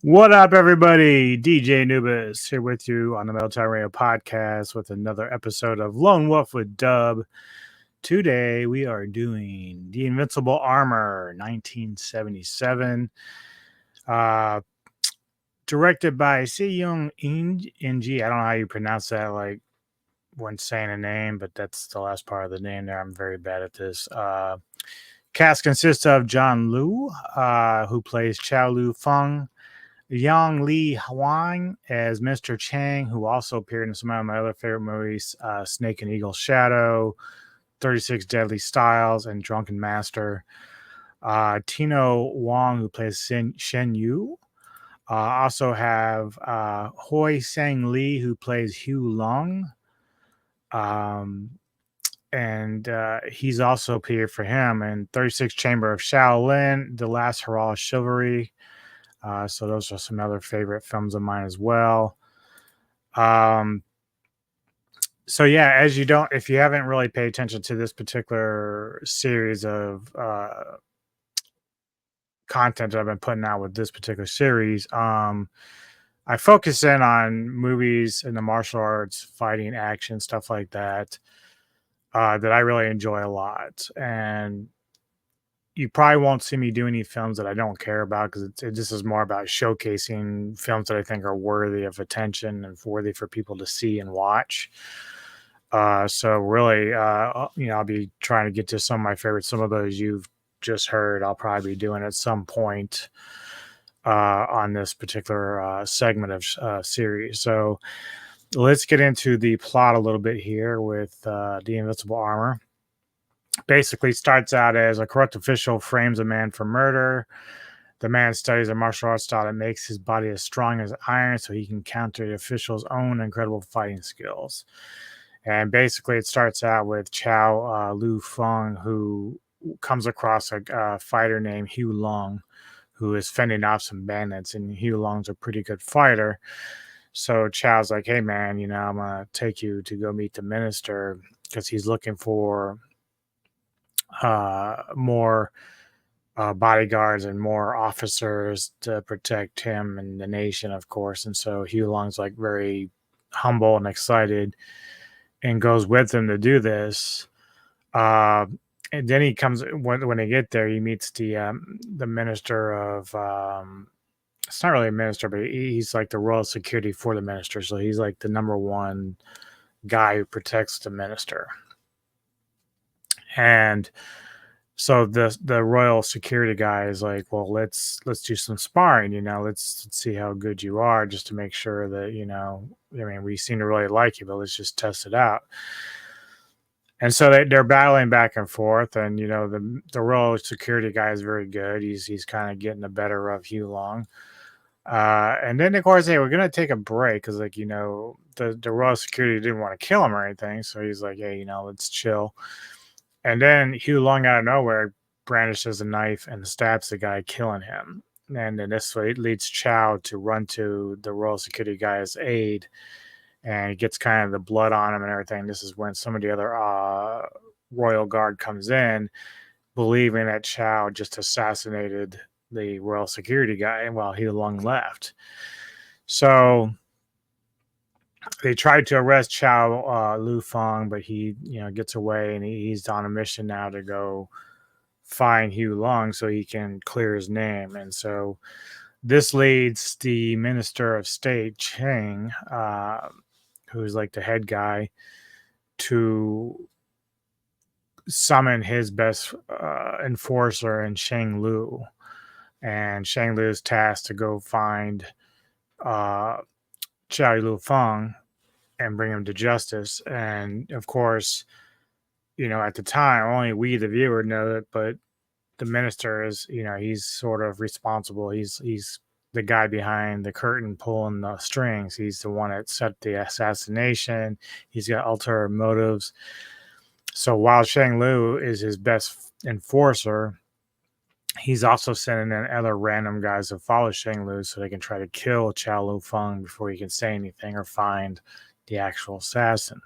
What up, everybody? DJ Nubis here with you on the Military Radio Podcast with another episode of Lone Wolf with Dub. Today we are doing The Invincible Armor, 1977, directed by See Yuen Ng. I don't know how you pronounce that, like when saying a name, but that's the last part of the name there. I'm very bad at this. Cast consists of John Liu, who plays Chow Lu Feng. Jeong Lee Hwang as Mr. Chang, who also appeared in some of my other favorite movies, Snake and Eagle Shadow, 36 Deadly Styles, and Drunken Master. Tino Wong, who plays Shen Yu. Also have Hoi Sang Lee, who plays Hugh Long. And he's also appeared for him in 36 Chamber of Shaolin, The Last Hurrah of Chivalry. So those are some other favorite films of mine as well. So yeah, if you haven't really paid attention to this particular series of content that I've been putting out with this particular series, I focus in on movies in the martial arts, fighting, action, stuff like that, that I really enjoy a lot. And you probably won't see me do any films that I don't care about, because it just is more about showcasing films that I think are worthy of attention and worthy for people to see and watch. So really, I'll be trying to get to some of my favorites. Some of those you've just heard, I'll probably be doing at some point on this particular segment of series. So let's get into the plot a little bit here with The Invincible Armor. Basically starts out as a corrupt official frames a man for murder. The man studies a martial arts style that makes his body as strong as iron so he can counter the official's own incredible fighting skills. And basically it starts out with Chow Lu Feng, who comes across a fighter named Hugh Long, who is fending off some bandits, and Hugh Long's a pretty good fighter. So Chow's like, hey man, I'm going to take you to go meet the minister, because he's looking for more bodyguards and more officers to protect him and the nation, of course. And so Hugh Long's like very humble and excited and goes with him to do this. And then he comes, when they get there, he meets the minister of, it's not really a minister, but he's like the royal security for the minister. So he's like the number one guy who protects the minister. And so the royal security guy is like, well, let's do some sparring, let's see how good you are, just to make sure that, we seem to really like you, but let's just test it out. And so they're battling back and forth, and the royal security guy is very good. He's kind of getting the better of Hugh Long. And then of course, hey, we're gonna take a break, because the royal security didn't want to kill him or anything. So he's like, hey, let's chill. And then Hugh Long out of nowhere brandishes a knife and stabs the guy, killing him. And then this way leads Chow to run to the royal security guy's aid, and he gets kind of the blood on him and everything. This is when some of the other royal guard comes in, believing that Chow just assassinated the royal security guy while Hugh Long left. So they tried to arrest Chow Lu Feng, but he, gets away, and he's on a mission now to go find Hugh Long so he can clear his name. And so this leads the Minister of State, Chang, who's like the head guy, to summon his best enforcer in Shang Lu. And Shang Lu is tasked to go find Chow Lu Feng and bring him to justice. And of course, at the time, only we, the viewer, know it, but the minister is, he's sort of responsible. He's the guy behind the curtain pulling the strings. He's the one that set the assassination. He's got ulterior motives. So while Shang Lu is his best enforcer, he's also sending in other random guys to follow Shang Lu so they can try to kill Chow Lu Feng before he can say anything or find the actual assassin.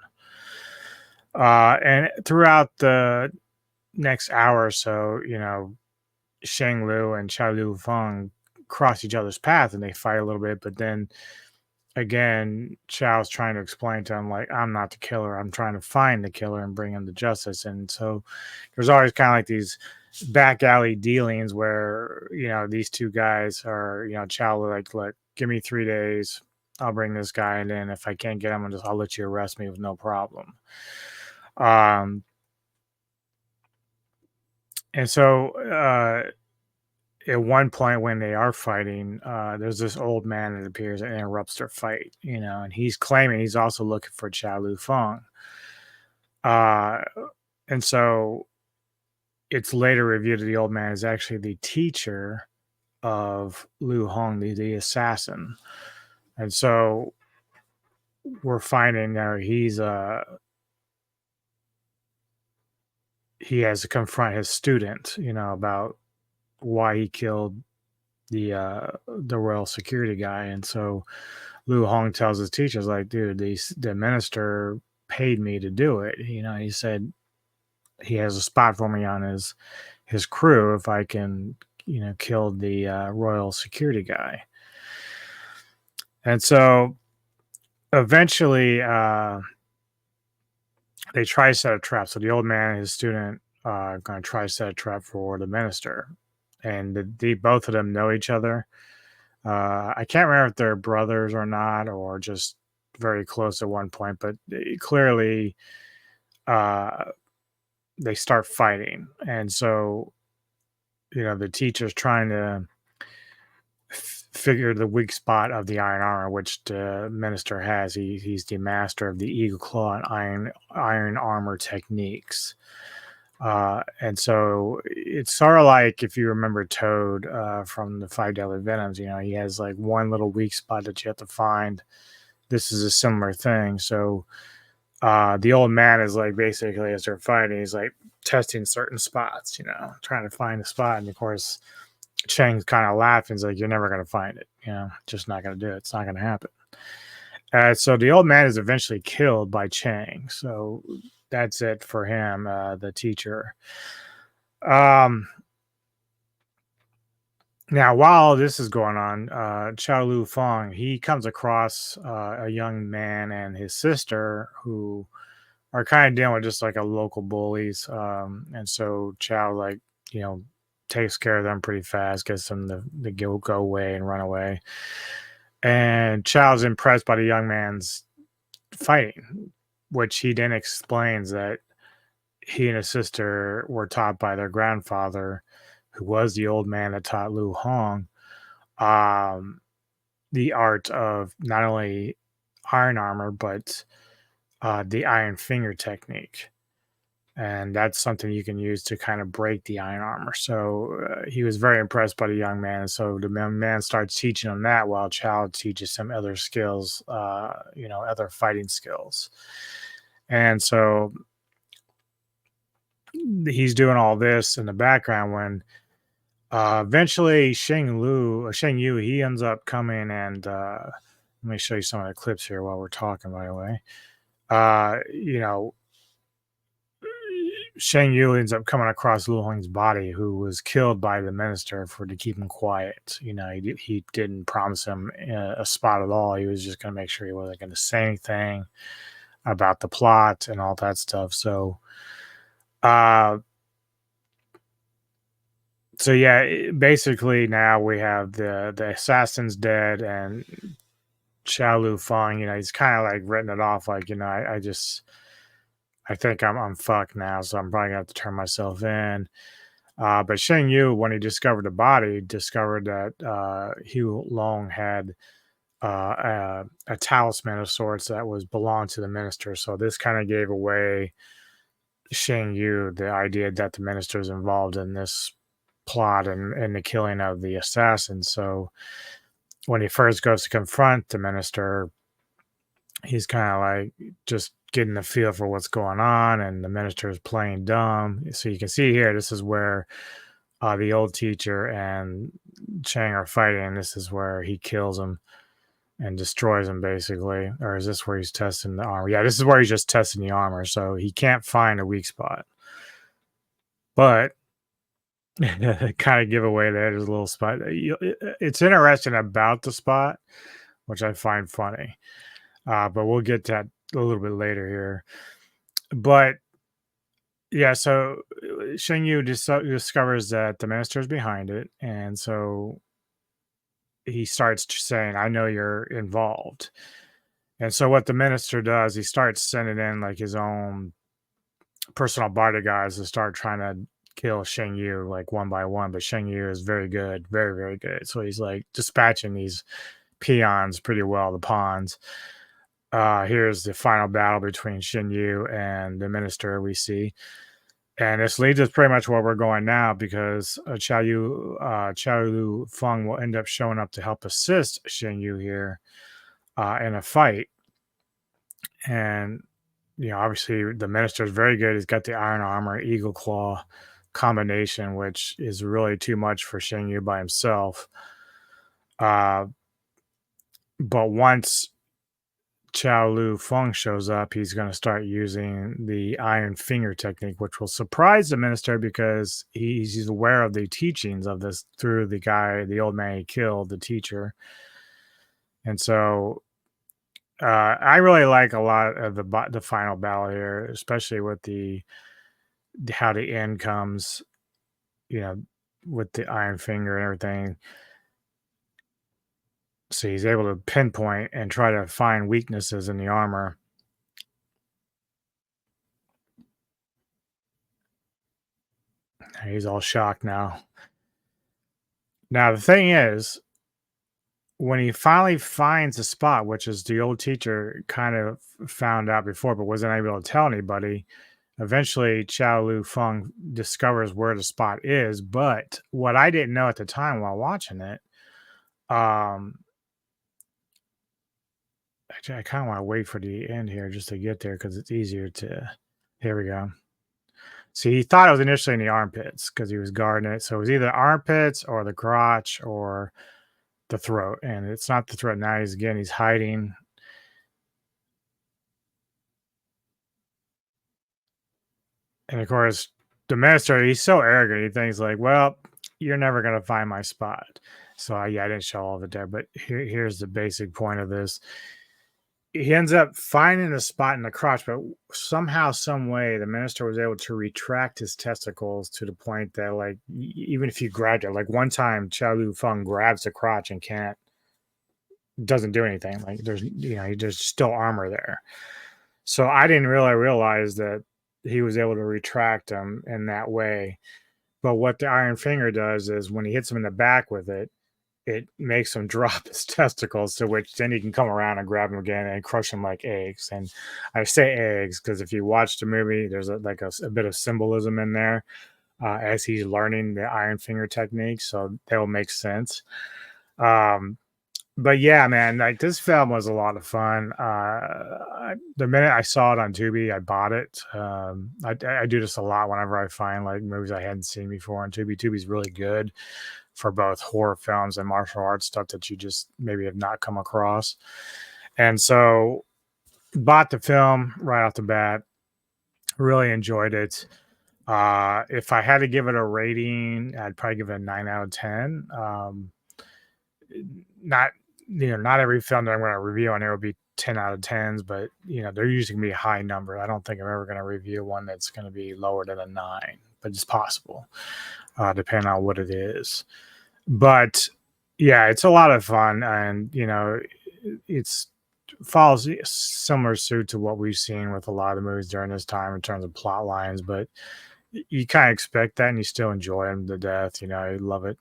And throughout the next hour or so, Shang Lu and Chow Lu Feng cross each other's path and they fight a little bit, but then again, Chow's trying to explain to him, like, I'm not the killer. I'm trying to find the killer and bring him to justice. And so there's always kind of like these back alley dealings where, these two guys are, Chow like, look, give me 3 days. I'll bring this guy. And then if I can't get him, I'll let you arrest me with no problem. And so, at one point when they are fighting, there's this old man that appears and interrupts their fight, and he's claiming he's also looking for Chow Lu Feng. And so it's later revealed that the old man is actually the teacher of Lu Hong, the assassin. And so we're finding that he has to confront his student, about why he killed the royal security guy. And so Lu Hong tells his teachers, like, dude, the minister paid me to do it. He said he has a spot for me on his crew if I can, kill the royal security guy. And so eventually they try to set a trap. So the old man and his student are going to try to set a trap for the minister. And both of them know each other. I can't remember if they're brothers or not, or just very close at one point, but clearly they start fighting. And so, the teacher's trying to figure the weak spot of the iron armor, which the minister has. He's the master of the eagle claw and iron armor techniques. And so it's sort of like, if you remember Toad from the Five Deadly Venoms, he has like one little weak spot that you have to find. This is a similar thing. So the old man is like, basically, as they're fighting, he's like testing certain spots, trying to find a spot. And of course, Chang's kind of laughing. He's like, you're never going to find it. Just not going to do it. It's not going to happen. So the old man is eventually killed by Chang. So that's it for him, the teacher. Now, while this is going on, Chow Lu Feng, he comes across a young man and his sister who are kind of dealing with just like a local bullies. And so Chow, like, takes care of them pretty fast, gets them to go away and run away. And Chow's impressed by the young man's fighting, which he then explains that he and his sister were taught by their grandfather, who was the old man that taught Lu Hong, the art of not only iron armor, but the iron finger technique. And that's something you can use to kind of break the iron armor. So he was very impressed by the young man. So the man starts teaching him that, while Chow teaches him other skills, other fighting skills. And so he's doing all this in the background when eventually Shen Yu, he ends up coming and let me show you some of the clips here while we're talking, by the way. Shen Yu ends up coming across Lu Hong's body, who was killed by the minister to keep him quiet. He didn't promise him a spot at all. He was just going to make sure he wasn't going to say anything about the plot and all that stuff. So yeah, basically now we have the assassin's dead, and Chow Lu Feng, he's kind of like written it off, like, I think I'm fucked now, so I'm probably gonna have to turn myself in. But Shen Yu, when he discovered the body, discovered that Hu Long had a talisman of sorts that belonged to the minister. So this kind of gave away Shen Yu the idea that the minister is involved in this plot and the killing of the assassin. So when he first goes to confront the minister, he's kind of like just getting the feel for what's going on, and the minister is playing dumb. So you can see here, this is where the old teacher and Chang are fighting. This is where he kills him and destroys him, basically. Or is this where he's testing the armor? Yeah, this is where he's just testing the armor. So he can't find a weak spot. But kind of give away that there's a little spot. It's interesting about the spot, which I find funny. But we'll get to that a little bit later here. But yeah, so Shen Yu discovers that the minister's behind it, and so he starts saying, "I know you're involved." And so what the minister does, he starts sending in like his own personal bodyguards to start trying to kill Shen Yu like one by one. But Shen Yu is very good, very, very good. So he's like dispatching these peons pretty well, the pawns. Here's the final battle between Shen Yu and the minister we see. And this leads us pretty much where we're going now because Chao Lu Feng will end up showing up to help assist Shen Yu here in a fight. And, obviously the minister is very good. He's got the iron armor, eagle claw combination, which is really too much for Shen Yu by himself. But once Chao Lu Feng shows up, he's going to start using the iron finger technique, which will surprise the minister because he's aware of the teachings of this through the old man he killed, the teacher. And so I really like a lot of the final battle here, especially with how the end comes, with the iron finger and everything. So he's able to pinpoint and try to find weaknesses in the armor. He's all shocked now. Now, the thing is, when he finally finds the spot, which is the old teacher kind of found out before, but wasn't able to tell anybody, eventually Chao Lu Feng discovers where the spot is. But what I didn't know at the time while watching it, actually, I kind of want to wait for the end here just to get there because it's easier to. Here we go. See, he thought it was initially in the armpits because he was guarding it. So it was either armpits or the crotch or the throat. And it's not the throat. Now he's hiding. And of course, the minister, he's so arrogant. He thinks like, well, you're never going to find my spot. So I didn't show all of it there. But here's the basic point of this. He ends up finding a spot in the crotch, but somehow, some way, the minister was able to retract his testicles to the point that, like, even if you grabbed it, like one time, Chao Lu Feng grabs the crotch and doesn't do anything. Like there's still armor there. So I didn't really realize that he was able to retract them in that way. But what the iron finger does is when he hits him in the back with it, it makes him drop his testicles, to which then he can come around and grab him again and crush him like eggs. And I say eggs because if you watch the movie, there's a bit of symbolism in there as he's learning the iron finger technique. So that will make sense. But yeah, man, like this film was a lot of fun. The minute I saw it on Tubi, I bought it. I do this a lot whenever I find like movies I hadn't seen before on Tubi. Tubi's really good for both horror films and martial arts stuff that you just maybe have not come across. And so bought the film right off the bat, really enjoyed it. If I had to give it a rating, I'd probably give it a 9 out of 10. Not every film that I'm going to review on there will be 10 out of 10s, but they're usually going to be a high number. I don't think I'm ever going to review one that's going to be lower than a 9, but it's possible, depending on what it is. But yeah, it's a lot of fun, and it's follows similar suit to what we've seen with a lot of the movies during this time in terms of plot lines, but you kind of expect that and you still enjoy them to death. You love it.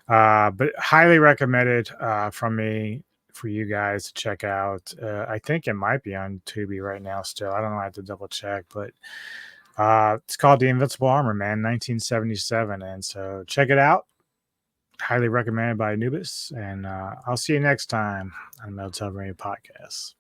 But highly recommended from me for you guys to check out. I think it might be on Tubi right now still. I don't know. I have to double check, but it's called The Invincible Armor, man, 1977. And so check it out. Highly recommended by Anubis. And I'll see you next time on Metal Radio Podcast.